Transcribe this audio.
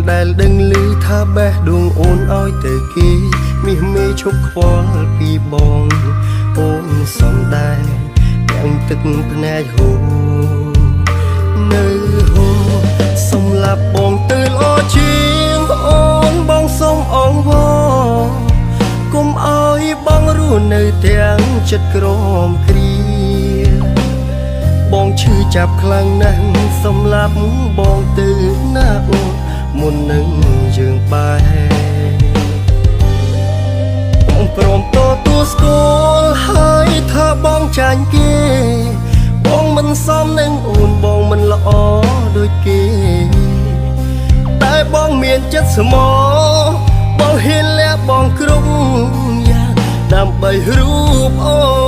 ដែលដឹងឮថាបេះដួងអូនឲ្យទៅគេមាសមេឈប់ខ្វល់ពីបងអូនសំដែងទាំងទឹកភ្នែកហូរនៅហូរសម្រាប់បងទៅល្អជាងអូនបងសូមអង្វរកុំឲ្យបងរស់នៅទាំងចិត្តក្រមគ្រាបងឈឺចាប់ខ្លាំងណាស់សម្រាប់បងទៅណាអូនមុននឹងយើងបែកបងព្រមទទួលស្គាល់ហើយថាបងចាញ់គេបងមិនសមនឹងអូនបងមិនល្អដូចគេតែបងមានចិត្តស្មោះបងហ៊ានលះបងគ្រប់យ៉ាងដើម្បីរូបអូន